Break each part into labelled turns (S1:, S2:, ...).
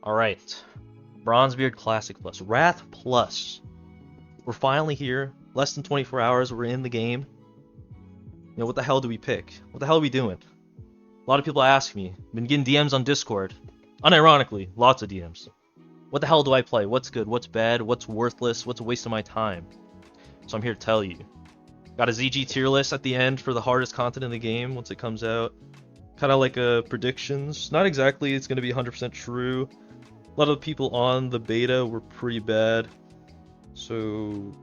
S1: Alright. Bronzebeard Classic Plus. Wrath Plus. We're finally here. Less than 24 hours, we're in the game. You know, what the hell do we pick? What the hell are we doing? A lot of people ask me. Been getting DMs on Discord. Unironically, lots of DMs. What the hell do I play? What's good? What's bad? What's worthless? What's a waste of my time? So I'm here to tell you. Got a ZG tier list at the end for the hardest content in the game once it comes out. Kind of like predictions. Not exactly it's going to be 100% true. A lot of the people on the beta were pretty bad. So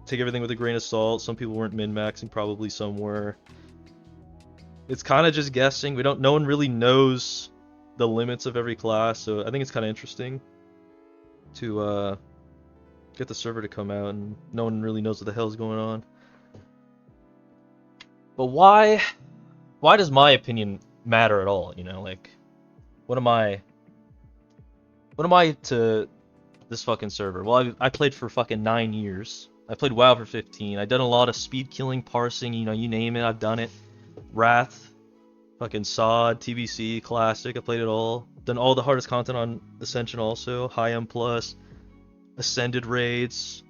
S1: take everything with a grain of salt. Some people weren't min-maxing, probably some were. It's kind of just guessing. No one really knows the limits of every class, so I think it's kind of interesting to get the server to come out and no one really knows what the hell's going on. But why does my opinion matter at all, you know? Like, what am I to this fucking server? Well, I played for fucking 9 years. I played WoW for 15. I've done a lot of speed killing, parsing, you know, you name it, I've done it. Wrath, fucking SOD, TBC, Classic, I played it all. Done all the hardest content on Ascension also, High M+, Ascended raids.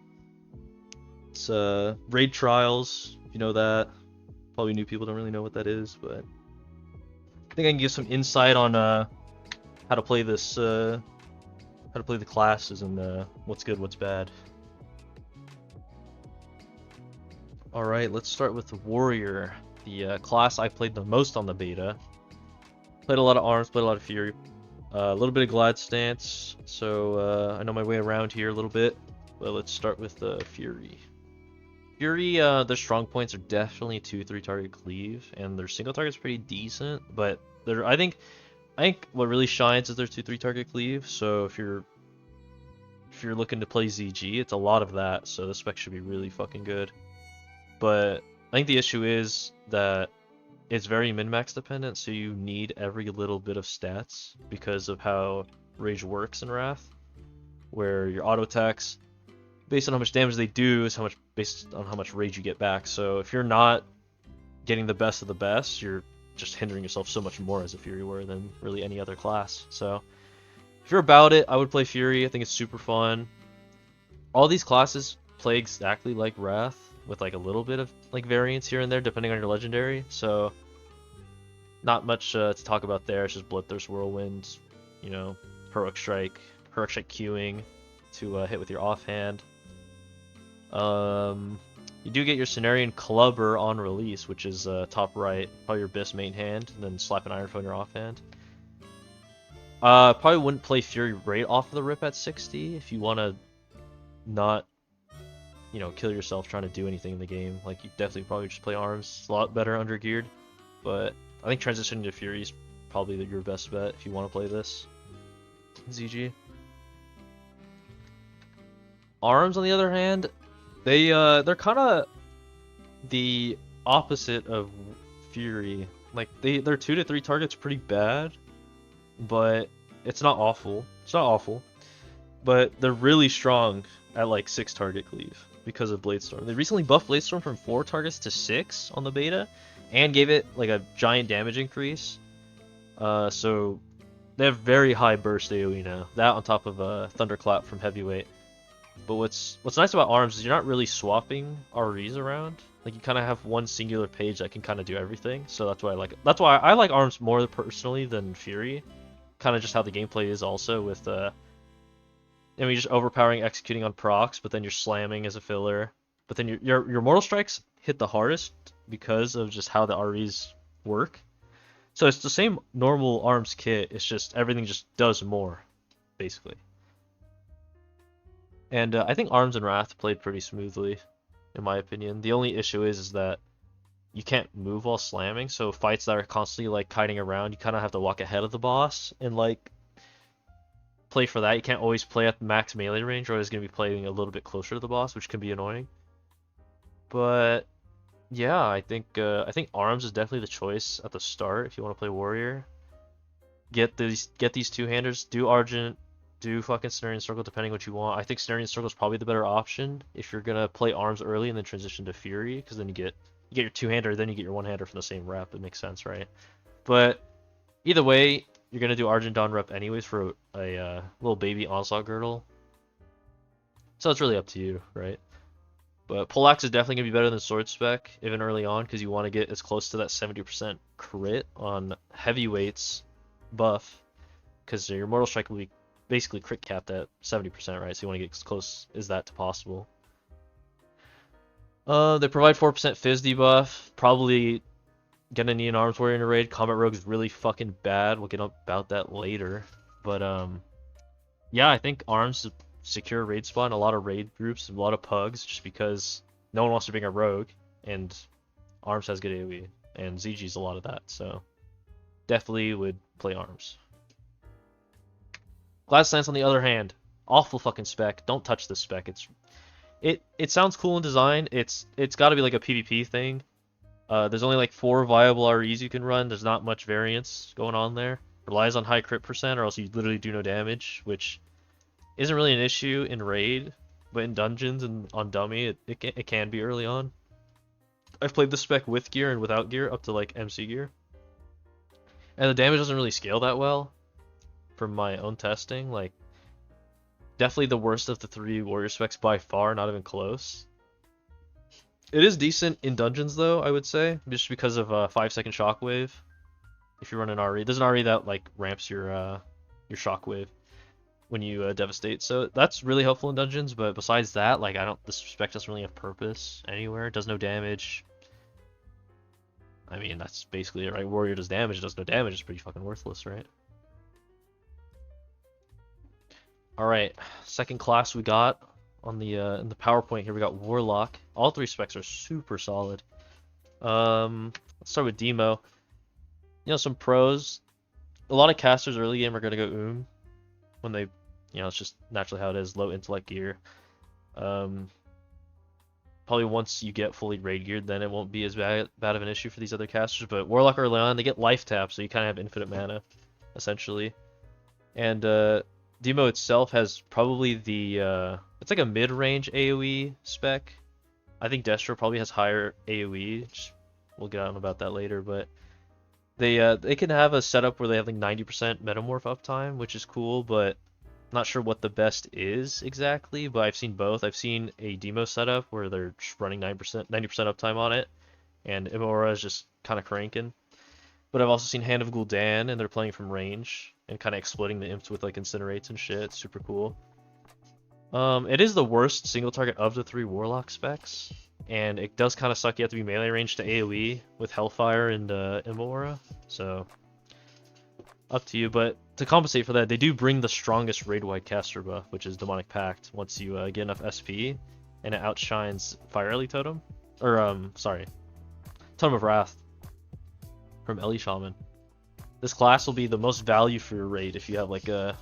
S1: It's raid trials, if you know that. Probably new people don't really know what that is, but I think I can give some insight on how to play this, how to play the classes and what's good, what's bad. Alright, let's start with the Warrior, the class I played the most on the beta. Played a lot of Arms, played a lot of Fury, a little bit of Glad Stance, so I know my way around here a little bit, but let's start with Fury. Fury, their strong points are definitely 2-3 target cleave, and their single target's pretty decent, but I think what really shines is their 2-3 target cleave, so if you're looking to play ZG, it's a lot of that, so this spec should be really fucking good. But I think the issue is that it's very min-max dependent, so you need every little bit of stats because of how Rage works in Wrath, where your auto attacks, based on how much damage they do, is based on how much rage you get back. So if you're not getting the best of the best, you're just hindering yourself so much more as a Fury warrior than really any other class. So if you're about it, I would play Fury. I think it's super fun. All these classes play exactly like Wrath, with like a little bit of like variance here and there depending on your legendary. So not much to talk about there. It's just Bloodthirst, Whirlwind, you know, Heroic Strike queuing to hit with your offhand. You do get your Cenarian Clubber on release, which is top right, probably your best main hand, and then slap an Iron Foe in your offhand. Probably wouldn't play Fury right off the rip at 60 if you want to not, you know, kill yourself trying to do anything in the game. Like, you definitely probably just play Arms. It's a lot better under geared, but I think transitioning to Fury is probably your best bet if you want to play this. ZG. Arms, on the other hand, they're kind of the opposite of Fury. Like, their 2-3 targets pretty bad, but it's not awful. It's not awful, but they're really strong at like 6 target cleave because of Bladestorm. They recently buffed Bladestorm from 4 targets to 6 on the beta, and gave it like a giant damage increase. So they have very high burst AoE now. That on top of Thunderclap from Heavyweight. But what's nice about Arms is you're not really swapping REs around. Like, you kind of have one singular page that can kind of do everything. So that's why I like it. That's why I like Arms more personally than Fury. Kind of just how the gameplay is also with I mean, just overpowering, executing on procs, but then you're slamming as a filler. But then your Mortal Strikes hit the hardest because of just how the REs work. So it's the same normal Arms kit. It's just everything just does more, basically. And I think Arms and Wrath played pretty smoothly, in my opinion. The only issue is that you can't move while slamming, so fights that are constantly like kiting around, you kind of have to walk ahead of the boss and like play for that. You can't always play at max melee range, or always going to be playing a little bit closer to the boss, which can be annoying. But yeah, I think Arms is definitely the choice at the start if you want to play Warrior. Get these 2-handers, do Argent, do fucking Cenarian Circle depending what you want. I think Cenarian Circle is probably the better option if you're gonna play Arms early and then transition to Fury, because then you get your 2-hander, then you get your 1-hander from the same rep. It makes sense, right? But either way, you're gonna do Argent Dawn rep anyways for a little baby Onslaught Girdle. So it's really up to you, right? But Poleaxe is definitely gonna be better than Sword Spec, even early on, because you want to get as close to that 70% crit on heavyweights buff, because your Mortal Strike will be basically crit capped at 70%, right? So you want to get as close as that to possible. They provide 4% Fizz debuff. Probably gonna need an Arms Warrior in a raid. Combat Rogue is really fucking bad. We'll get about that later. But yeah, I think Arms is a secure raid spot in a lot of raid groups, a lot of pugs, just because no one wants to bring a rogue, and Arms has good AoE, and ZG's a lot of that, so definitely would play Arms. Glad Stance on the other hand, awful fucking spec. Don't touch this spec. It sounds cool in design. It's got to be like a PvP thing. There's only like 4 viable REs you can run. There's not much variance going on there. Relies on high crit percent, or else you literally do no damage, which isn't really an issue in raid, but in dungeons and on dummy, it can be early on. I've played the spec with gear and without gear up to like MC gear, and the damage doesn't really scale that well from my own testing. Like, definitely the worst of the 3 warrior specs by far, not even close. It is decent in dungeons though, I would say, just because of 5-second shockwave. If you run an RE, there's an RE that like ramps your shockwave when you devastate, so that's really helpful in dungeons. But besides that, like, this spec doesn't really have purpose anywhere. It does no damage. I mean, that's basically it, right? Warrior does damage, it does no damage. It's pretty fucking worthless, right? All right, second class we got on the in the PowerPoint here. We got Warlock. All 3 specs are super solid. Let's start with Demo. You know, some pros. A lot of casters early game are gonna go when they, it's just naturally how it is. Low intellect gear. Probably once you get fully raid geared, then it won't be as bad of an issue for these other casters. But Warlock early on, they get life tap, so you kind of have infinite mana, essentially. And Demo itself has probably the it's like a mid-range AoE spec. I think Destro probably has higher AoE. We'll get on about that later, but they can have a setup where they have like 90% metamorph uptime, which is cool, but not sure what the best is exactly. But I've seen both. I've seen a Demo setup where they're just running 90% uptime on it, and Imora is just kind of cranking. But I've also seen Hand of Gul'dan, and they're playing from range and kind of exploding the imps with like incinerates and shit. It's super cool. It is the worst single target of the 3 Warlock specs, and it does kind of suck. You have to be melee range to AoE with Hellfire and Imora, so up to you. But to compensate for that, they do bring the strongest raid-wide caster buff, which is Demonic Pact, once you get enough SP, and it outshines Fire Ellie Totem, or sorry, Totem of Wrath from Ellie Shaman. This class will be the most value for your raid if you have like a,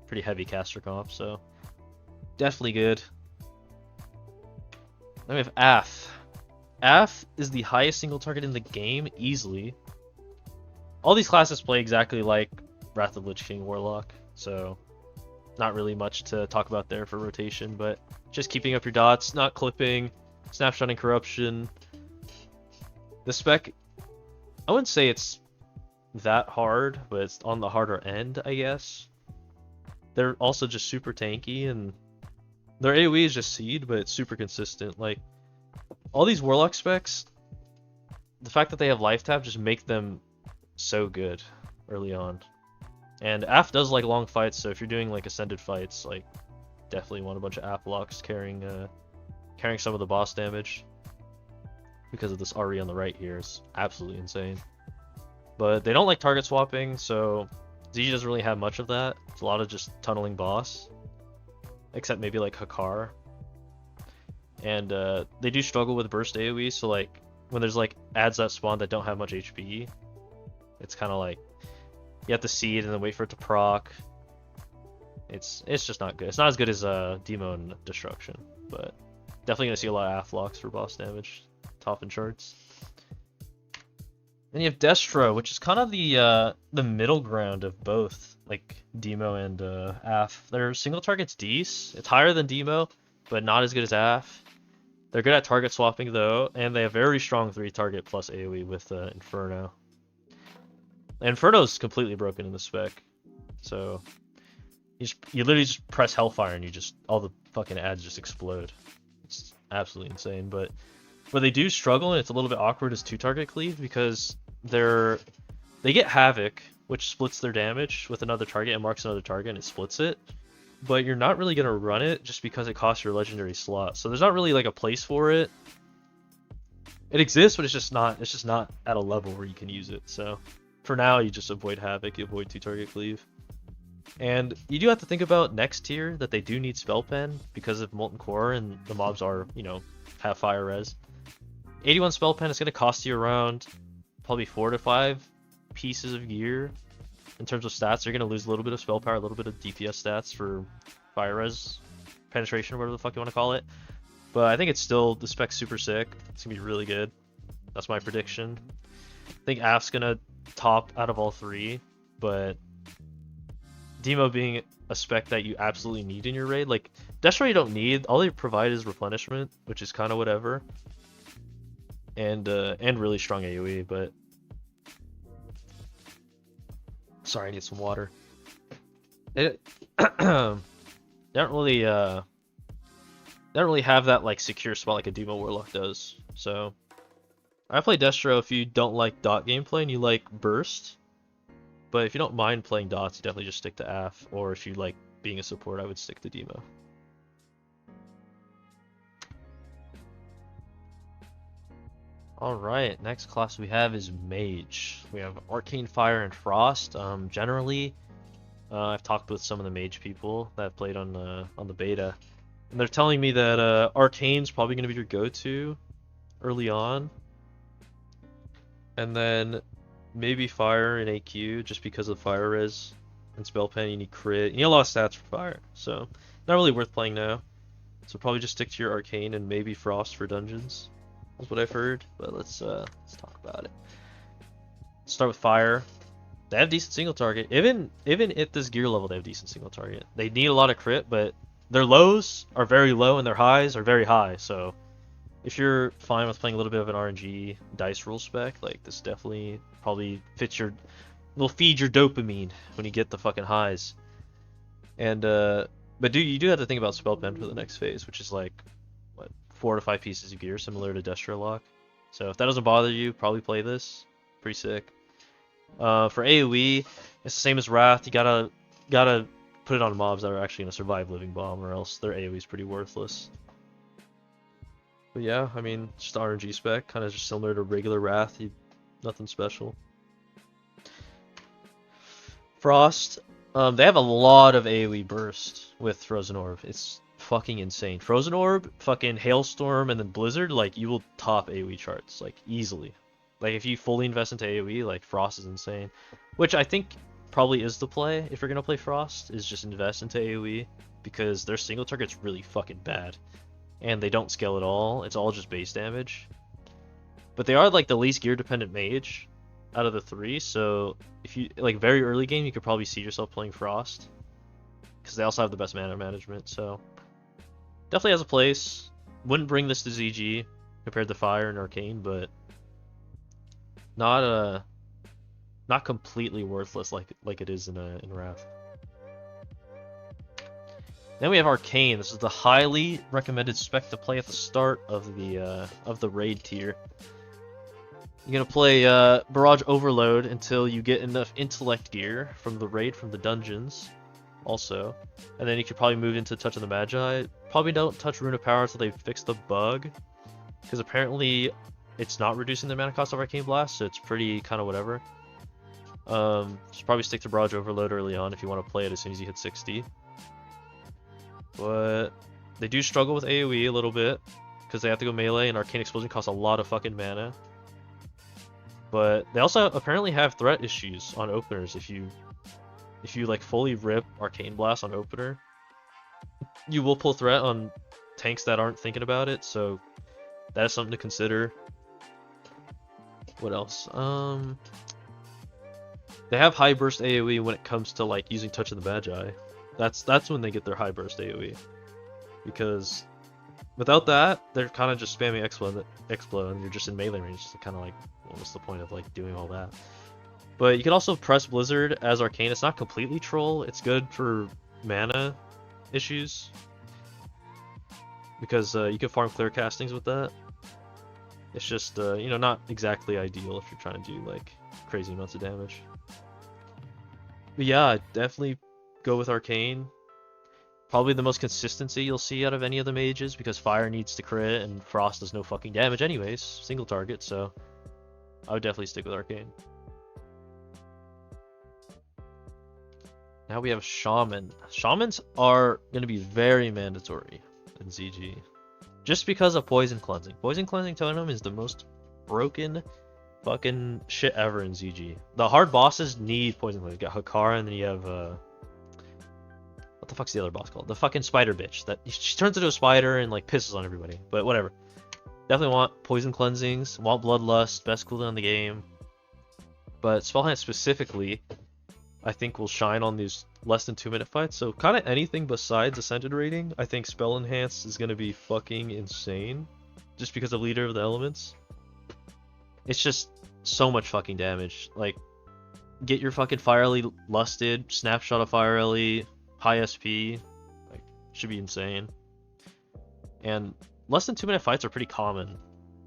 S1: pretty heavy caster comp, so definitely good. Then we have Af. Af is the highest single target in the game, easily. All these classes play exactly like Wrath of Lich King Warlock, so not really much to talk about there for rotation, but just keeping up your dots, not clipping, snapshotting corruption. The spec, I wouldn't say it's that hard, but it's on the harder end, I guess. They're also just super tanky, and their AoE is just seed, but it's super consistent. Like, all these Warlock specs, the fact that they have life tap just make them so good early on. And Af does like long fights, so if you're doing like ascended fights, like, definitely want a bunch of Af blocks carrying some of the boss damage. Because of this RE on the right here is absolutely insane. But they don't like target swapping, so ZG doesn't really have much of that. It's a lot of just tunneling boss, except maybe like Hakar. And they do struggle with burst AoE, so like when there's like adds that spawn that don't have much HP, it's kind of like you have to seed and then wait for it to proc. It's just not good. It's not as good as Demo and Destruction, but definitely gonna see a lot of Aflocks for boss damage, top in charts. Then you have Destro, which is kind of the middle ground of both, like Demo and Af. Their single target's decent. It's higher than Demo, but not as good as Af. They're good at target swapping though, and they have very strong 3 target plus AoE with Inferno. Inferno's completely broken in the spec, so you literally just press Hellfire and you just all the fucking ads just explode. It's absolutely insane. But where they do struggle and it's a little bit awkward is 2-target cleave because they get Havoc, which splits their damage with another target and marks another target and it splits it. But you're not really gonna run it just because it costs your legendary slot. So there's not really like a place for it. It exists, but it's just not at a level where you can use it. So for now, you just avoid Havoc, you avoid 2-target cleave. And you do have to think about next tier that they do need Spell Pen because of Molten Core and the mobs are, you know, have fire res. 81 Spell Pen is going to cost you around probably 4 to 5 pieces of gear. In terms of stats, you're going to lose a little bit of spell power, a little bit of DPS stats for fire res penetration, or whatever the fuck you want to call it. But I think it's still, the spec's super sick. It's going to be really good. That's my prediction. I think AF's going to top out of all three, but Demo being a spec that you absolutely need in your raid, like Destro you don't need, all they provide is replenishment, which is kind of whatever, and really strong AoE. But sorry, I need some water. It don't really have that like secure spot like a Demo Warlock does. So I play Destro if you don't like dot gameplay and you like burst. But if you don't mind playing dots, you definitely just stick to AF. Or if you like being a support, I would stick to Demo. Alright, next class we have is Mage. We have Arcane Fire and Frost. Generally, I've talked with some of the Mage people that have played on the beta. And they're telling me that Arcane's probably going to be your go-to early on. And then maybe Fire and AQ, just because of Fire Res and Spell Pen. You need crit. You need a lot of stats for Fire, so not really worth playing now. So probably just stick to your Arcane and maybe Frost for dungeons. That's what I've heard. But let's talk about it. Let's start with Fire. They have decent single target. Even at this gear level, they have decent single target. They need a lot of crit, but their lows are very low and their highs are very high. So if you're fine with playing a little bit of an RNG dice rule spec, like this definitely probably fits your, will feed your dopamine when you get the fucking highs. And but you do have to think about Spell Pen for the next phase, which is like what, 4 to 5 pieces of gear, similar to Destro Lock. So if that doesn't bother you, probably play this. Pretty sick. For AoE, it's the same as Wrath. You gotta put it on mobs that are actually gonna survive Living Bomb, or else their AoE is pretty worthless. But yeah, I mean, just RNG spec, kind of just similar to regular Wrath. Nothing special. Frost, they have a lot of AoE burst with Frozen Orb. It's fucking insane. Frozen Orb, fucking Hailstorm, and then Blizzard, like, you will top AoE charts, like, easily. Like, if you fully invest into AoE, like, Frost is insane. Which I think probably is the play, if you're gonna play Frost, is just invest into AoE, because their single target's really fucking bad. And they don't scale at all, it's all just base damage. But they are like the least gear dependent mage out of the three, so if you like very early game, you could probably see yourself playing Frost, because they also have the best mana management. So definitely has a place. Wouldn't bring this to ZG compared to Fire and Arcane, but not completely worthless like it is in Wrath. Then we have Arcane. This is the highly recommended spec to play at the start of the raid tier. You're gonna play Barrage Overload until you get enough intellect gear from the raid, from the dungeons, also, and then you could probably move into Touch of the Magi. Probably don't touch Rune of Power until they fix the bug, because apparently it's not reducing the mana cost of Arcane Blast, so it's pretty kind of whatever. Just probably stick to Barrage Overload early on if you want to play it as soon as you hit 60. But they do struggle with AoE a little bit, because they have to go melee, and Arcane Explosion costs a lot of fucking mana. But they also apparently have threat issues on openers. If you like fully rip Arcane Blast on opener, you will pull threat on tanks that aren't thinking about it, so that is something to consider. What else? They have high burst AoE when it comes to like using Touch of the Magi. That's when they get their high burst AoE, because without that, they're kind of just spamming explode, and you're just in melee range. So kind of like, what's the point of like doing all that? But you can also press Blizzard as Arcane. It's not completely troll. It's good for mana issues because you can farm clear castings with that. It's just you know, not exactly ideal if you're trying to do like crazy amounts of damage. But yeah, definitely go with Arcane. Probably the most consistency you'll see out of any of the mages because Fire needs to crit and Frost does no fucking damage anyways, single target, so I would definitely stick with Arcane. Now we have Shaman. Shamans are going to be very mandatory in ZG. Just because of Poison Cleansing. Poison Cleansing Totem is the most broken fucking shit ever in ZG. The hard bosses need Poison Cleansing. You got Hakara and then you have what the fuck's the other boss called? The fucking spider bitch. That she turns into a spider and like pisses on everybody. But whatever. Definitely want Poison Cleansings. Want Bloodlust. Best cooldown in the game. But Spellhand specifically, I think will shine on these less than 2-minute fights. So kind of anything besides Ascended rating, I think Spell Enhance is going to be fucking insane. Just because of Leader of the Elements. It's just so much fucking damage. Like, get your fucking Fire Ellie lusted, snapshot of Fire Ellie, high SP. Like, should be insane. And less than 2-minute fights are pretty common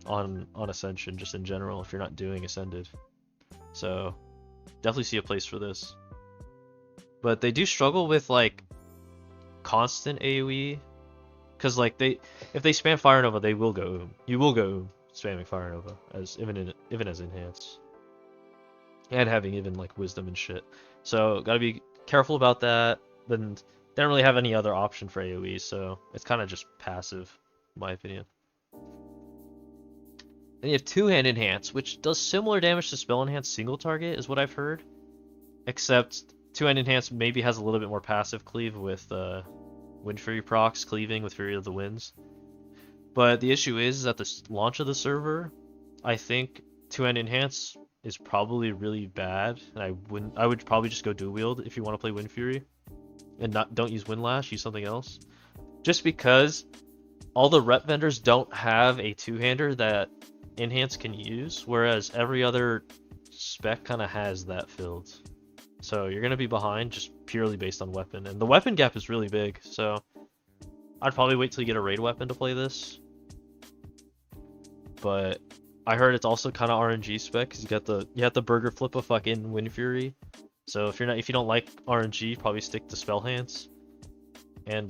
S1: on Ascension, just in general, if you're not doing Ascended. So, definitely see a place for this. But they do struggle with like constant AoE, because like if they spam Fire Nova, they will go You will go spamming Fire Nova as even as enhance, and having even like wisdom and shit. So gotta be careful about that. Then they don't really have any other option for AoE, so it's kind of just passive, in my opinion. Then you have Two-Hand Enhance, which does similar damage to Spell Enhance single target, is what I've heard, except Two-Hand Enhance maybe has a little bit more passive cleave with Wind Fury procs cleaving with Fury of the Winds. But the issue is at the launch of the server, I think Two-Hand Enhance is probably really bad, and I would probably just go dual wield if you want to play Wind Fury, and don't use Windlash, use something else. Just because all the rep vendors don't have a two-hander that Enhance can use, whereas every other spec kind of has that filled. So you're going to be behind just purely based on weapon. And the weapon gap is really big, so I'd probably wait till you get a raid weapon to play this. But I heard it's also kind of RNG spec, because you have the burger flip of fucking Wind Fury. So if you don't like RNG, probably stick to Spell Hands. And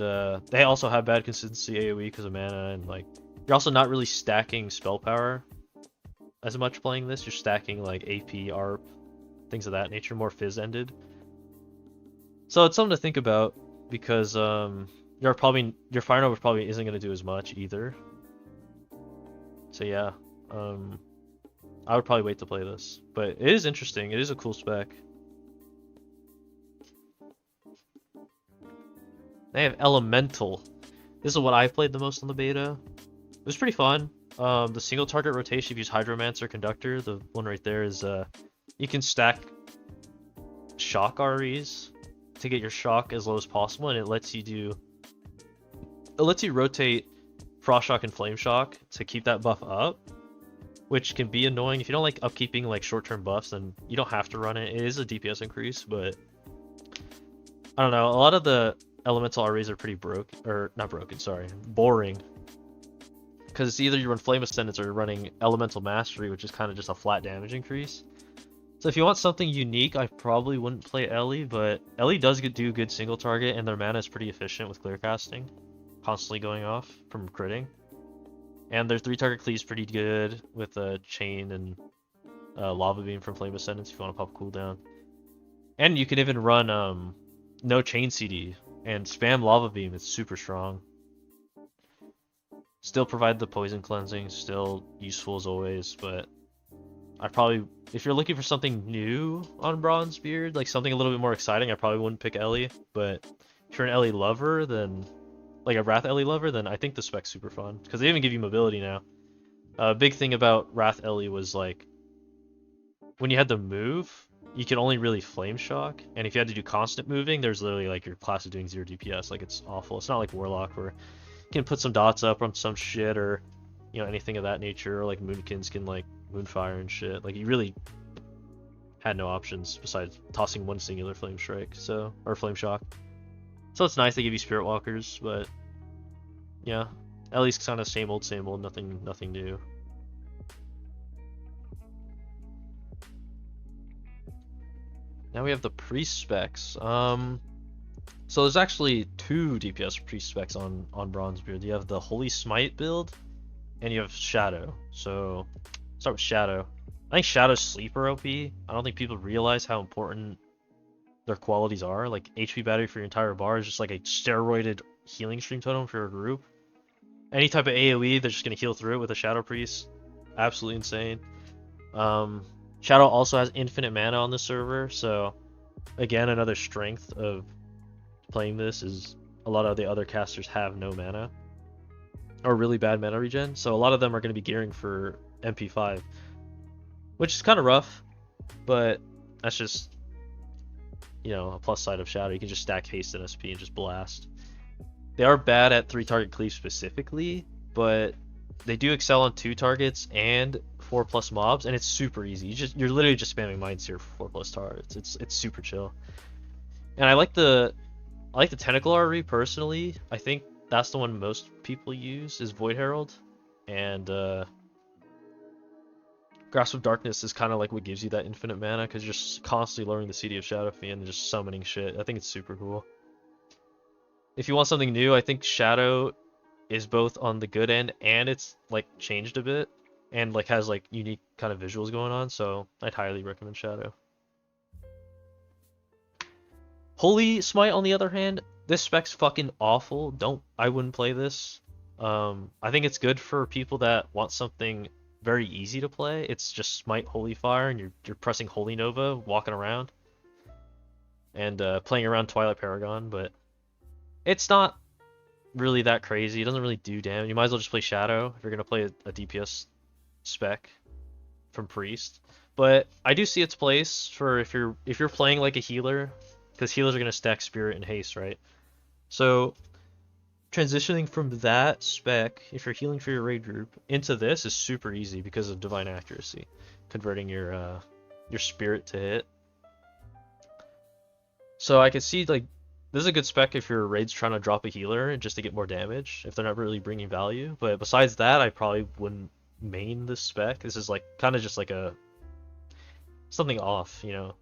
S1: they also have bad consistency AoE because of mana, and like you're also not really stacking spell power as much playing this. You're stacking like AP, ARP, things of that nature, more fizz-ended. So it's something to think about, because your Fire Nova probably isn't going to do as much either. So yeah, I would probably wait to play this. But it is interesting. It is a cool spec. They have Elemental. This is what I played the most on the beta. It was pretty fun. The single target rotation, if you use Hydromancer Conductor, the one right there is you can stack shock REs to get your shock as low as possible, and it lets you rotate Frost Shock and Flame Shock to keep that buff up, which can be annoying. If you don't like upkeeping like short-term buffs, then you don't have to run it. It is a DPS increase, but I don't know. A lot of the Elemental REs are pretty boring. Because it's either you run Flame Ascendance or you're running Elemental Mastery, which is kind of just a flat damage increase. So if you want something unique, I probably wouldn't play Ellie, but Ellie does do good single target, and their mana is pretty efficient with clear casting, constantly going off from critting. And their 3-target cleave is pretty good with a Chain and Lava Beam from Flame Ascendance if you want to pop cooldown. And you can even run no Chain CD and spam Lava Beam. It's super strong. Still provide the poison cleansing, still useful as always, but I probably, if you're looking for something new on Bronzebeard, like something a little bit more exciting, I probably wouldn't pick Ellie. But if you're an Ellie lover, then like a Wrath Ellie lover, then I think the spec's super fun, because they even give you mobility now. A big thing about Wrath Ellie was like when you had to move, you could only really Flame Shock, and if you had to do constant moving, there's literally like your class is doing 0 DPS. Like, it's awful. It's not like Warlock where you can put some dots up on some shit, or anything of that nature, or like Moonkins can like Moonfire and shit. Like, you really had no options besides tossing one singular Flame Strike, so or Flame Shock. So it's nice they give you Spirit Walkers, but yeah, at least kind of same old, nothing new. Now we have the priest specs. So there's actually two DPS priest specs on Bronzebeard. You have the Holy Smite build, and you have Shadow. So start with Shadow. I think Shadow's sleeper OP. I don't think people realize how important their qualities are. Like HP battery for your entire bar is just like a steroided healing stream totem for your group. Any type of AoE, they're just gonna heal through it with a Shadow Priest. Absolutely insane. Shadow also has infinite mana on the server, so again, another strength of playing this is a lot of the other casters have no mana or really bad mana regen, so a lot of them are going to be gearing for MP5, which is kind of rough, but that's just, you know, a plus side of Shadow. You can just stack haste and SP and just blast. They are bad at 3-target cleave specifically, but they do excel on 2 targets and 4+ mobs, and it's super easy. You're literally just spamming Mind Seer for 4+ targets. It's super chill. And I like the Tentacle RE personally. I think that's the one most people use is Void Herald, and Grasp of Darkness is kind of like what gives you that infinite mana because you're just constantly lowering the CD of Shadow Fiend and just summoning shit. I think it's super cool. If you want something new, I think Shadow is both on the good end and it's like changed a bit and like has like unique kind of visuals going on, so I'd highly recommend Shadow. Holy Smite on the other hand, this spec's fucking awful. I wouldn't play this. I think it's good for people that want something very easy to play. It's just Smite Holy Fire and you're pressing Holy Nova walking around and playing around Twilight Paragon, but it's not really that crazy. It doesn't really do damage. You might as well just play Shadow if you're gonna play a DPS spec from Priest. But I do see its place for if you're playing like a healer, because healers are gonna stack Spirit and Haste, right? So transitioning from that spec, if you're healing for your raid group, into this is super easy because of Divine Accuracy, converting your Spirit to hit. So I could see like this is a good spec if your raid's trying to drop a healer just to get more damage, if they're not really bringing value. But besides that, I probably wouldn't main this spec. This is like kind of just like something off, you know.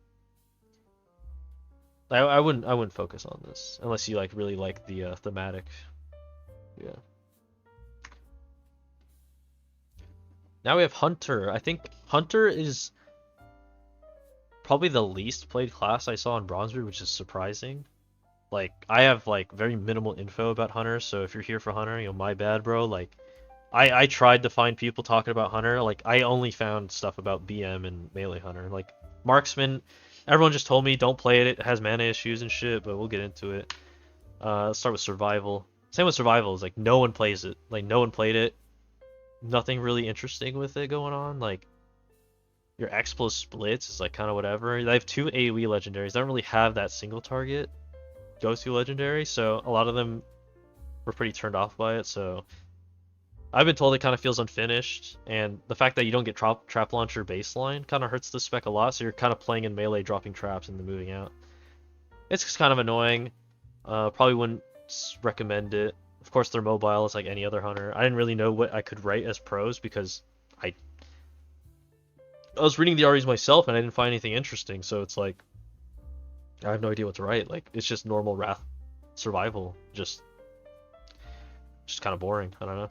S1: I wouldn't focus on this unless you like really like the thematic. Yeah. Now we have Hunter. I think Hunter is probably the least played class I saw in Bronzebeard, which is surprising. Like, I have like very minimal info about Hunter, so if you're here for Hunter, you know, my bad, bro. Like, I tried to find people talking about Hunter. Like, I only found stuff about BM and Melee Hunter. Like, Marksman, everyone just told me don't play it. It has mana issues and shit, but we'll get into it. Let's start with Survival. Same with Survival, is like no one plays it. Like, no one played it. Nothing really interesting with it going on. Like, your X plus splits is like kind of whatever. They have 2 AoE legendaries. They don't really have that single target go-to legendary, so a lot of them were pretty turned off by it. So I've been told it kind of feels unfinished, and the fact that you don't get trap launcher baseline kind of hurts the spec a lot, so you're kind of playing in melee, dropping traps and then moving out. It's just kind of annoying. Probably wouldn't recommend it. Of course, they're mobile. It's like any other hunter. I didn't really know what I could write as pros because I was reading the REs myself and I didn't find anything interesting, so it's like I have no idea what to write. Like, it's just normal Wrath survival. Just kind of boring. I don't know.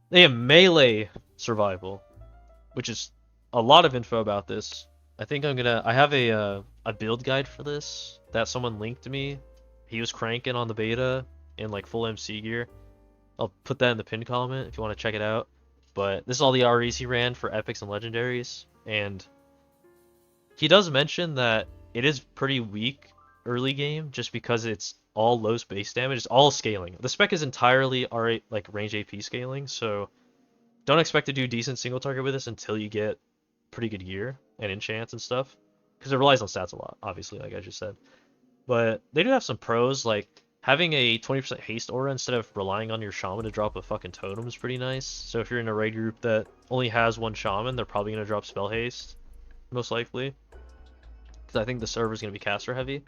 S1: They have melee survival, which is a lot of info about this. I think I have a build guide for this that someone linked to me. He was cranking on the beta in like full MC gear. I'll put that in the pinned comment if you want to check it out. But this is all the REs he ran for epics and legendaries, and he does mention that it is pretty weak early game just because it's all low base damage. It's all scaling. The spec is entirely like range AP scaling, so don't expect to do decent single target with this until you get pretty good gear and enchants and stuff, because it relies on stats a lot, obviously, like I just said. But they do have some pros, like having a 20% haste aura instead of relying on your shaman to drop a fucking totem is pretty nice. So if you're in a raid group that only has one shaman, they're probably going to drop spell haste. most likely, because I think the server is gonna be caster heavy.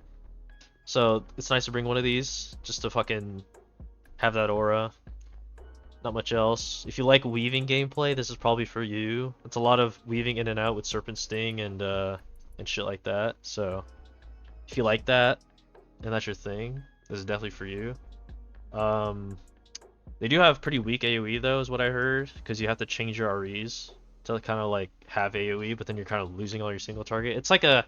S1: So it's nice to bring one of these just to fucking have that aura. Not much else. If you like weaving gameplay, this is probably for you. It's a lot of weaving in and out with Serpent Sting and shit like that. So if you like that and that's your thing, this is definitely for you. They do have pretty weak AoE though, is what I heard, because you have to change your REs to kind of like have AoE, but then you're kind of losing all your single target. It's like it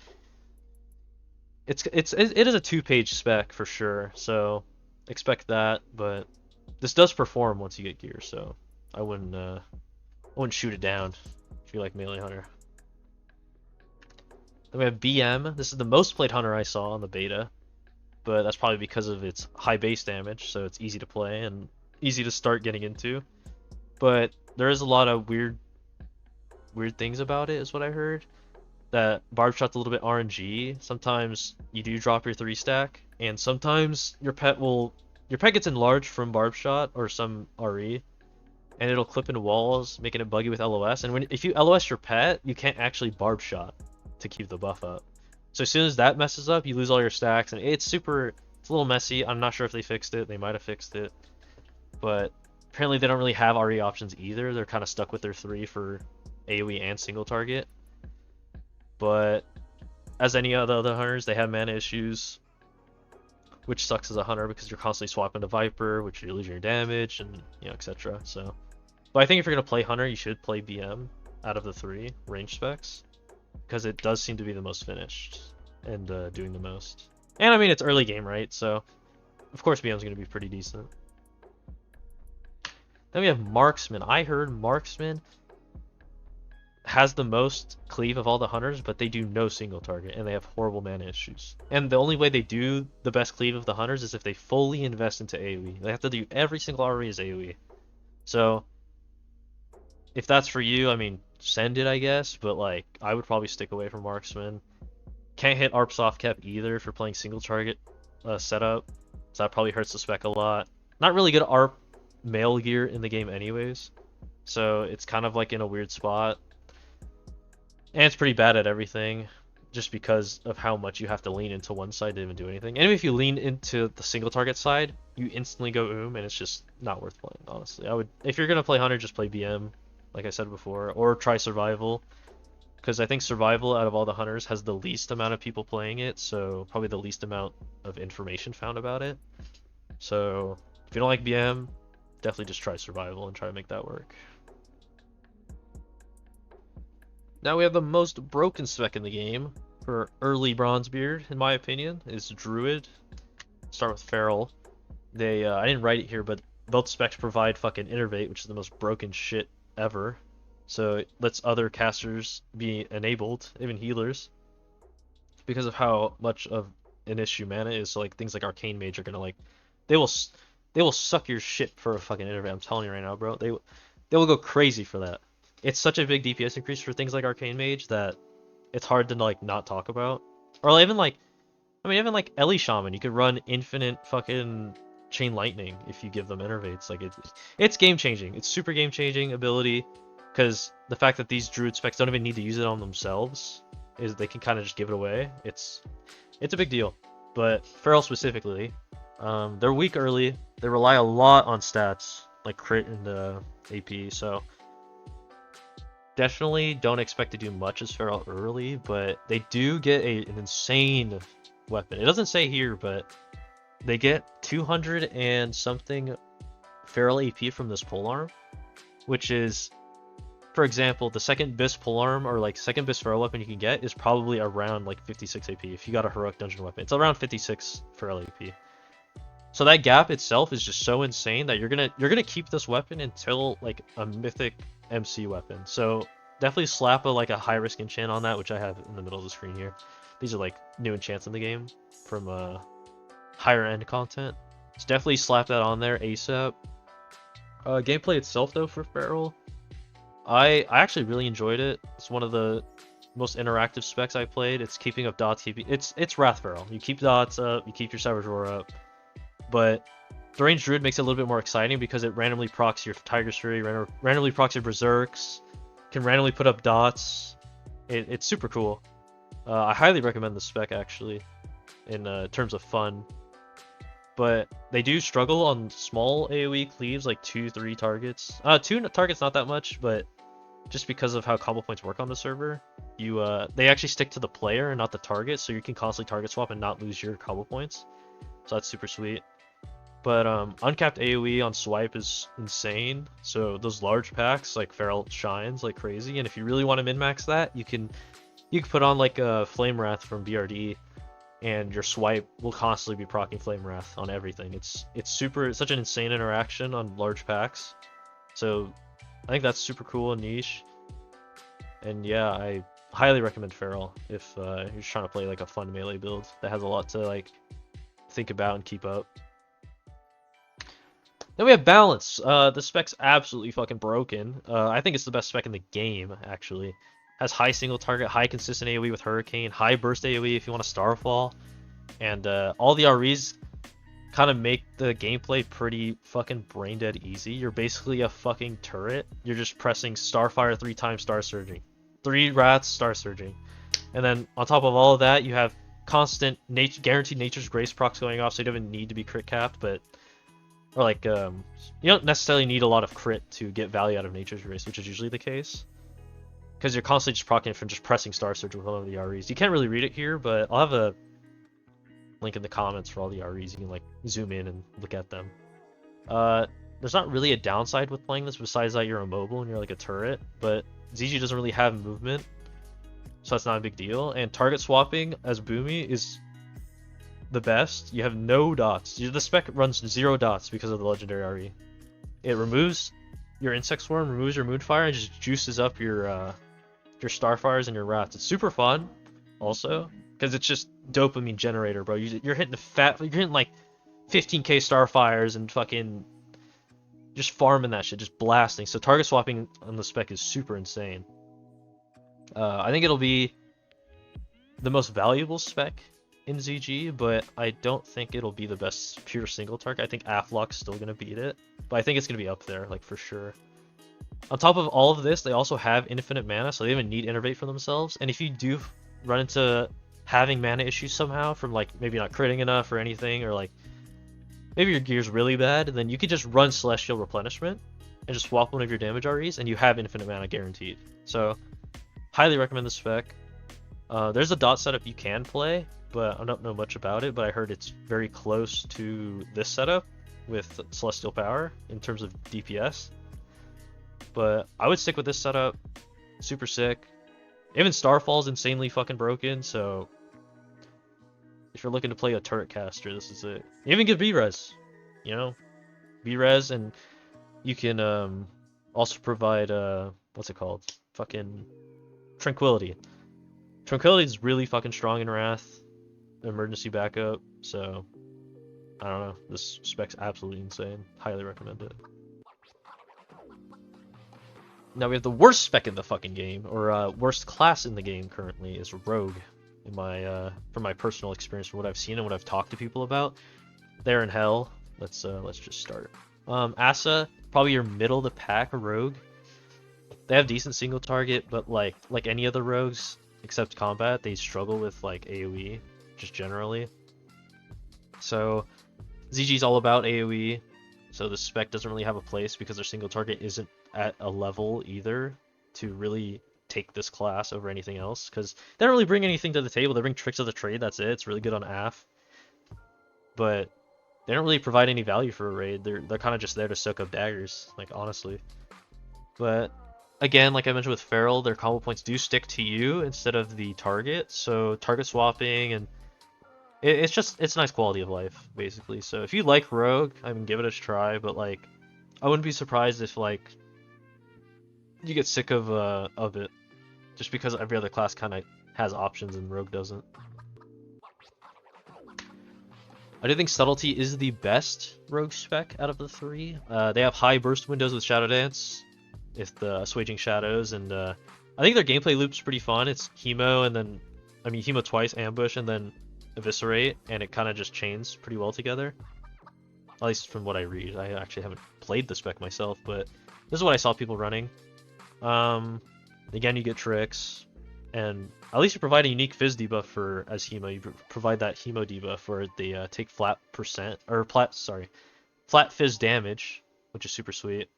S1: is a 2-page spec for sure, so expect that. But this does perform once you get gear, so I wouldn't shoot it down if you like melee hunter. Then we have BM. This is the most played hunter I saw on the beta, but that's probably because of its high base damage, so it's easy to play and easy to start getting into. But there is a lot of weird things about it, is what I heard. That barb shot's a little bit RNG. Sometimes you do drop your 3-stack, and sometimes your pet gets enlarged from barb shot or some RE, and it'll clip into walls, making it buggy with LOS. And if you LOS your pet, you can't actually barb shot to keep the buff up. So as soon as that messes up, you lose all your stacks, and it's a little messy. I'm not sure if they fixed it. They might have fixed it, but apparently they don't really have RE options either. They're kind of stuck with their 3 for AoE and single target. But as any other hunters, they have mana issues, which sucks as a hunter because you're constantly swapping to Viper, which you're losing your damage, and etc. So, but I think if you're gonna play hunter, you should play BM out of the 3 range specs, because it does seem to be the most finished and doing the most. And I mean, it's early game, right? So of course BM's gonna be pretty decent. Then we have Marksman. I heard Marksman has the most cleave of all the hunters, but they do no single target, and they have horrible mana issues. And the only way they do the best cleave of the hunters is if they fully invest into AoE. They have to do every single RE as AoE. So if that's for you, I mean, send it, I guess, but like, I would probably stick away from Marksman. Can't hit ARP soft cap either if you're playing single target setup, so that probably hurts the spec a lot. Not really good ARP mail gear in the game anyways, so it's kind of like in a weird spot. And it's pretty bad at everything, just because of how much you have to lean into one side to even do anything. And if you lean into the single target side, you instantly go and it's just not worth playing, honestly. If you're gonna play hunter, just play BM, like I said before, or try survival, because I think survival out of all the hunters has the least amount of people playing it, so probably the least amount of information found about it. So if you don't like BM, definitely just try survival and try to make that work. Now we have the most broken spec in the game for early Bronzebeard, in my opinion, is Druid. Start with Feral. I didn't write it here, but both specs provide fucking Innervate, which is the most broken shit ever. So it lets other casters be enabled, even healers, because of how much of an issue mana is. So like things like Arcane Mage are gonna like, they will suck your shit for a fucking Innervate. I'm telling you right now, bro. They will go crazy for that. It's such a big DPS increase for things like Arcane Mage that it's hard to like not talk about. Or even like, I mean, even like Ellie Shaman, you could run infinite fucking Chain Lightning if you give them Innervates. Like it's game changing. It's super game changing ability, because the fact that these Druid specs don't even need to use it on themselves is they can kind of just give it away. It's a big deal. But Feral specifically, they're weak early. They rely a lot on stats like crit and AP. So definitely don't expect to do much as Feral early, but they do get an insane weapon. It doesn't say here, but they get 200 and something Feral AP from this polearm, which is, for example, the second best polearm or like second best Feral weapon you can get is probably around like 56 AP if you got a heroic dungeon weapon. It's around 56 Feral AP. So that gap itself is just so insane that you're gonna keep this weapon until like a mythic MC weapon. So definitely slap a high risk enchant on that, which I have in the middle of the screen here. These are like new enchants in the game from higher end content. So definitely slap that on there ASAP. Gameplay itself though for Feral, I actually really enjoyed it. It's one of the most interactive specs I played. It's keeping up dots, it's Wrath Feral. You keep dots up, you keep your Savage Roar up. But the Range Druid makes it a little bit more exciting because it randomly procs your Tiger's Fury, randomly procs your Berserks, can randomly put up dots, It's super cool. I highly recommend the spec actually, in terms of fun. But they do struggle on small AoE cleaves, like 2-3 targets. 2 targets not that much, but just because of how combo points work on the server, they actually stick to the player and not the target, so you can constantly target swap and not lose your combo points. So that's super sweet. But uncapped AoE on swipe is insane. So those large packs, like Feral shines like crazy, and if you really want to min-max that, you can put on like a Flame Wrath from BRD, and your swipe will constantly be proccing Flame Wrath on everything. It's such an insane interaction on large packs. So I think that's super cool and niche. And yeah, I highly recommend Feral if you're just trying to play like a fun melee build that has a lot to like think about and keep up. Then we have Balance. The spec's absolutely fucking broken. I think it's the best spec in the game, actually. Has high single target, high consistent AoE with Hurricane, high burst AoE if you want to Starfall, and all the REs kind of make the gameplay pretty fucking brain dead easy. You're basically a fucking turret. You're just pressing Starfire 3 times, Star Surging. 3 Wraths, Star Surging. And then on top of all of that, you have constant guaranteed Nature's Grace procs going off, so you don't even need to be crit capped, but or like you don't necessarily need a lot of crit to get value out of Nature's Grace, which is usually the case. Because you're constantly just proccing from just pressing Star Surge with one of the REs. You can't really read it here, but I'll have a link in the comments for all the REs. You can like zoom in and look at them. There's not really a downside with playing this besides that you're immobile and you're like a turret, but ZG doesn't really have movement, so that's not a big deal. And target swapping as Boomy is the best. You have no dots. The spec runs 0 dots because of the legendary RE. It removes your Insect Swarm, removes your Moonfire, and just juices up your Starfires and your Wraths. It's super fun, also, because it's just dopamine generator, bro. You're hitting like 15k Starfires and fucking just farming that shit, just blasting. So target swapping on the spec is super insane. I think it'll be the most valuable spec in ZG, but I don't think it'll be the best pure single target. I think Aflock's still gonna beat it, but I think it's gonna be up there, like for sure. On top of all of this, they also have infinite mana, so they don't even need Innervate for themselves. And if you do run into having mana issues somehow from like maybe not critting enough or anything, or like maybe your gear's really bad, then you could just run Celestial Replenishment and just swap one of your damage REs, and you have infinite mana guaranteed. So highly recommend the spec. There's a dot setup you can play, but I don't know much about it, but I heard it's very close to this setup with Celestial Power in terms of DPS. But I would stick with this setup. Super sick. Even Starfall's insanely fucking broken, so if you're looking to play a turret caster, this is it. You even get B-Res, you know? B-Res, and you can also provide, what's it called? Fucking Tranquility. Tranquility is really fucking strong in Wrath. Emergency backup, so I don't know. This spec's absolutely insane. Highly recommend it. Now we have the worst spec in the fucking game, or worst class in the game currently is Rogue. In my from my personal experience, from what I've seen and what I've talked to people about, they're in hell. Let's just start. Asa, probably your middle of the pack Rogue. They have decent single target, but like any other rogues except combat, they struggle with like AoE, just generally. So ZG's all about AoE, so the spec doesn't really have a place because their single target isn't at a level either to really take this class over anything else, because they don't really bring anything to the table. They bring Tricks of the Trade, that's it. It's really good on AF, but they don't really provide any value for a raid. They're kind of just there to soak up daggers, like honestly. But again, like I mentioned with Feral, their combo points do stick to you instead of the target, so target swapping and it's nice quality of life basically. So if you like Rogue, I mean, give it a try, but like I wouldn't be surprised if like you get sick of it, just because every other class kind of has options and Rogue doesn't. I do think Subtlety is the best Rogue spec out of the three. They have high burst windows with Shadow Dance, if the Assuaging Shadows, and I think their gameplay loop's pretty fun. It's Hemo, and then Hemo twice, Ambush, and then Eviscerate, and it kind of just chains pretty well together. At least from what I read. I actually haven't played the spec myself, but this is what I saw people running. Again, you get Tricks. And at least you provide a unique Fizz debuff for as Hemo. You provide that Hemo debuff where they take flat percent or flat Fizz damage, which is super sweet.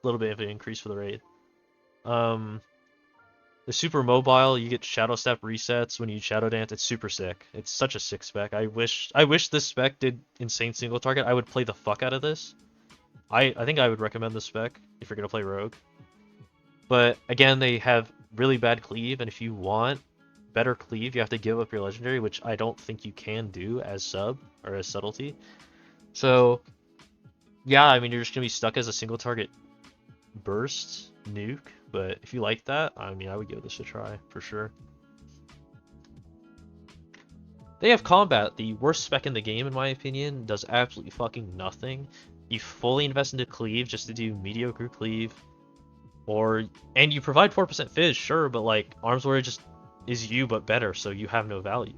S1: A little bit of an increase for the raid. The super mobile, you get Shadow Step resets when you Shadow Dance. It's super sick. It's such a sick spec. I wish this spec did insane single target. I would play the fuck out of this. I think I would recommend this spec if you're gonna play Rogue. But again, they have really bad cleave, and if you want better cleave, you have to give up your legendary, which I don't think you can do as sub or as subtlety. So yeah, I mean you're just gonna be stuck as a single target burst nuke. But if you like that, I mean I would give this a try for sure. They have combat, the worst spec in the game in my opinion, does absolutely fucking nothing. You fully invest into cleave just to do mediocre cleave. And you provide 4% fizz, sure, but like Arms Warrior just is you but better, so you have no value.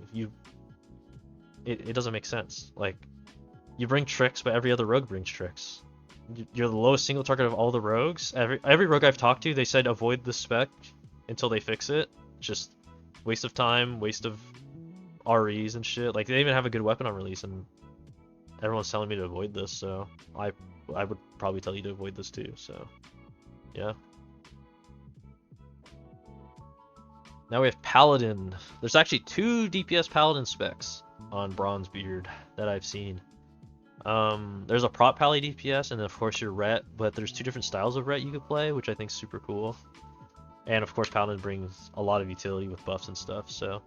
S1: It doesn't make sense. Like you bring tricks, but every other rogue brings tricks. You're the lowest single target of all the rogues. Every rogue I've talked to, they said avoid the spec until they fix it. Just waste of time, waste of REs and shit. Like they even have a good weapon on release, and everyone's telling me to avoid this. So I would probably tell you to avoid this too. So yeah. Now we have Paladin. There's actually 2 DPS Paladin specs on Bronzebeard that I've seen. There's a prop Pally DPS, and then of course your Ret, but there's 2 different styles of Ret you could play, which I think is super cool. And of course Paladin brings a lot of utility with buffs and stuff, so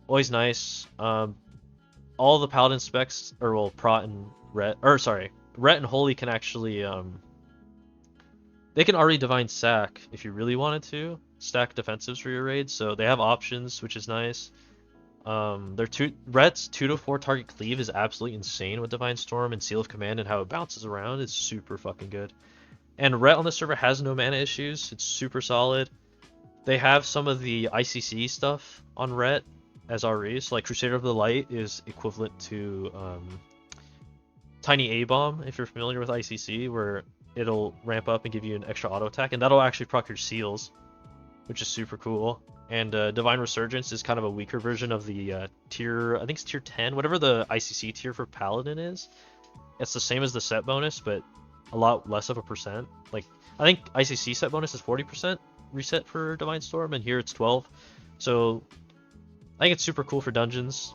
S1: always nice. All the Paladin specs, or well, Prot and Ret, or sorry, Ret and Holy can actually, they can already Divine Sack if you really wanted to. Stack defensives for your raids, so they have options, which is nice. Ret's 2 to 4 target cleave is absolutely insane with Divine Storm and Seal of Command, and how it bounces around is super fucking good. And Ret on the server has no mana issues. It's super solid. They have some of the ICC stuff on Ret as REs. So like Crusader of the Light is equivalent to Tiny A-Bomb, if you're familiar with ICC, where it'll ramp up and give you an extra auto attack, and that'll actually proc your seals, which is super cool. And Divine Resurgence is kind of a weaker version of the tier, I think it's tier 10, whatever the ICC tier for Paladin is. It's the same as the set bonus, but a lot less of a percent. Like, I think ICC set bonus is 40% reset for Divine Storm, and here it's 12. So, I think it's super cool for dungeons.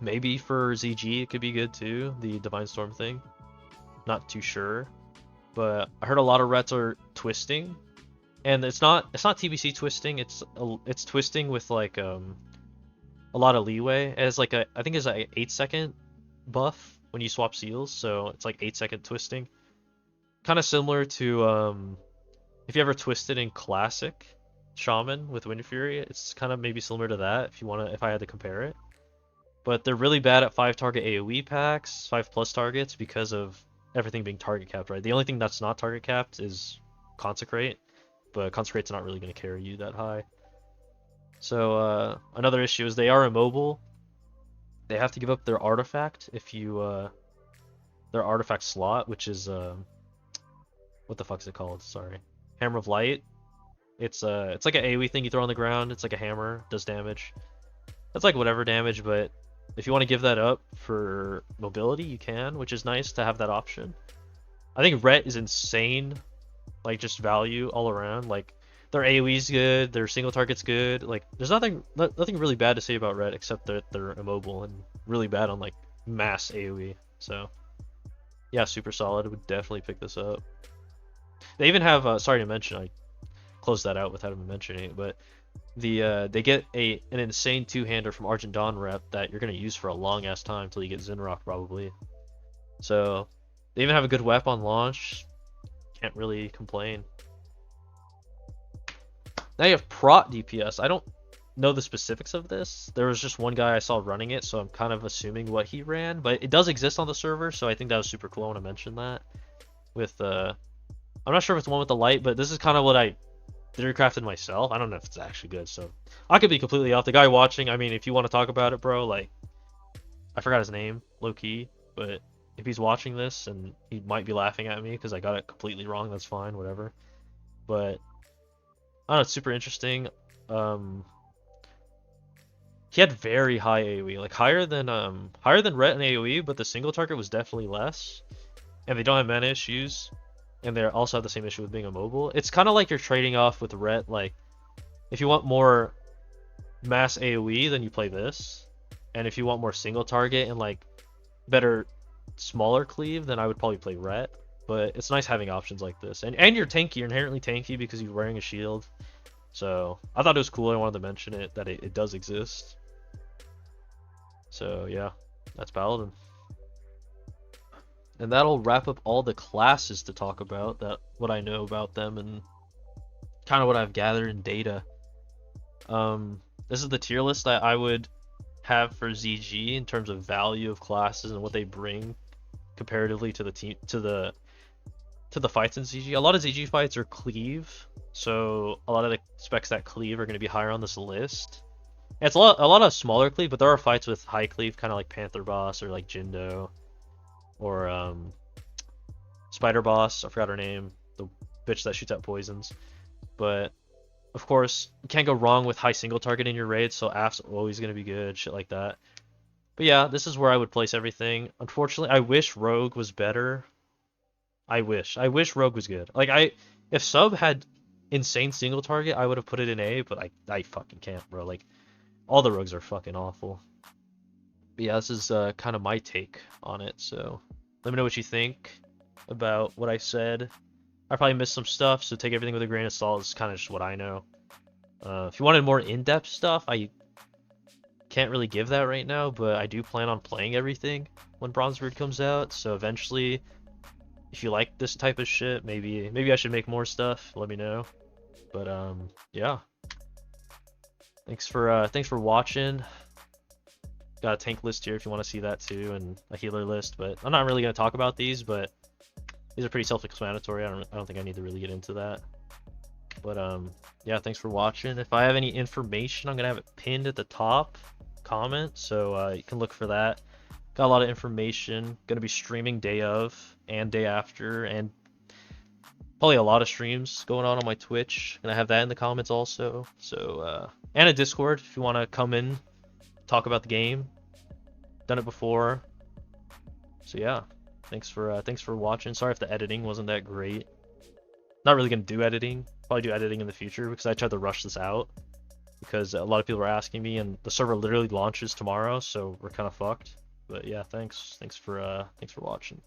S1: Maybe for ZG it could be good too, the Divine Storm thing. Not too sure. But I heard a lot of Rets are twisting. And it's not TBC twisting. It's twisting with like a lot of leeway. As like I think it's an 8-second buff when you swap seals, so it's like 8-second twisting. Kind of similar to if you ever twisted in Classic Shaman with Wind Fury. It's kind of maybe similar to that if I had to compare it. But they're really bad at 5 target AoE packs, 5+ targets, because of everything being target capped, right? The only thing that's not target capped is Consecrate. But Consecrate's not really going to carry you that high. So another issue is they are immobile. They have to give up their artifact if you their artifact slot, which is what the fuck is it called? Sorry, Hammer of Light. It's like an AoE thing you throw on the ground. It's like a hammer, does damage. That's like whatever damage, but if you want to give that up for mobility, you can, which is nice to have that option. I think Ret is insane. Like just value all around. Like their AoE's good, their single target's good. Like there's nothing really bad to say about Ret except that they're immobile and really bad on like mass AoE. So yeah, super solid. I would definitely pick this up. They even have sorry to mention, I closed that out without even mentioning it, but they get an insane 2-hander from Argent Dawn rep that you're gonna use for a long ass time until you get Zinrock probably. So they even have a good weapon on launch. Can't really complain. Now you have Prot DPS. I don't know the specifics of this. There was just one guy I saw running it, so I'm kind of assuming what he ran. But it does exist on the server, so I think that was super cool. I want to mention that. With I'm not sure if it's the one with the light, but this is kind of what I theory crafted myself. I don't know if it's actually good, so I could be completely off. The guy watching, I mean, if you want to talk about it, bro, like I forgot his name, low key, but if he's watching this, and he might be laughing at me because I got it completely wrong, that's fine, whatever. But I don't know, it's super interesting. he had very high AoE, like higher than Rhett in AoE, but the single target was definitely less. And they don't have mana issues, and they also have the same issue with being immobile. It's kind of like you're trading off with Rhett. Like, if you want more mass AoE, then you play this, and if you want more single target and like better smaller cleave, then I would probably play Rhett. But it's nice having options like this, and you're tanky. You're inherently tanky because you're wearing a shield. So I thought it was cool. I wanted to mention it that it does exist. So yeah, that's Paladin. And that'll wrap up all the classes to talk about, that what I know about them and kind of what I've gathered in data. This is the tier list that I would have for ZG in terms of value of classes and what they bring comparatively to the team to the fights in ZG. A lot of ZG fights are cleave, so a lot of the specs that cleave are going to be higher on this list. And it's a lot of smaller cleave, but there are fights with high cleave, kind of like Panther Boss or like Jindo or Spider Boss. I forgot her name, the bitch that shoots out poisons. But of course, you can't go wrong with high single target in your raid, so AF's always going to be good, shit like that. But yeah, this is where I would place everything. Unfortunately, I wish Rogue was better. I wish Rogue was good. Like, if Sub had insane single target, I would have put it in A, but I fucking can't, bro. Like, all the Rogues are fucking awful. But yeah, this is kind of my take on it, so let me know what you think about what I said. I probably missed some stuff, so take everything with a grain of salt. It's kind of just what I know. If you wanted more in-depth stuff, I can't really give that right now, but I do plan on playing everything when Bronzebeard comes out, so eventually, if you like this type of shit, maybe I should make more stuff. Let me know. But yeah. Thanks for watching. Got a tank list here if you want to see that too, and a healer list, but I'm not really gonna talk about these, but these are pretty self-explanatory. I don't think I need to really get into that. But yeah, thanks for watching. If I have any information, I'm gonna have it pinned at the top comment, so you can look for that. Got a lot of information. Gonna be streaming day of and day after, and probably a lot of streams going on my Twitch. Gonna have that in the comments also. So and a Discord if you want to come in, talk about the game. Done it before. So yeah, thanks for watching. Sorry if the editing wasn't that great. Not really gonna do editing. Probably do editing in the future because I tried to rush this out because a lot of people were asking me, and the server literally launches tomorrow, so we're kind of fucked. But yeah, thanks for watching.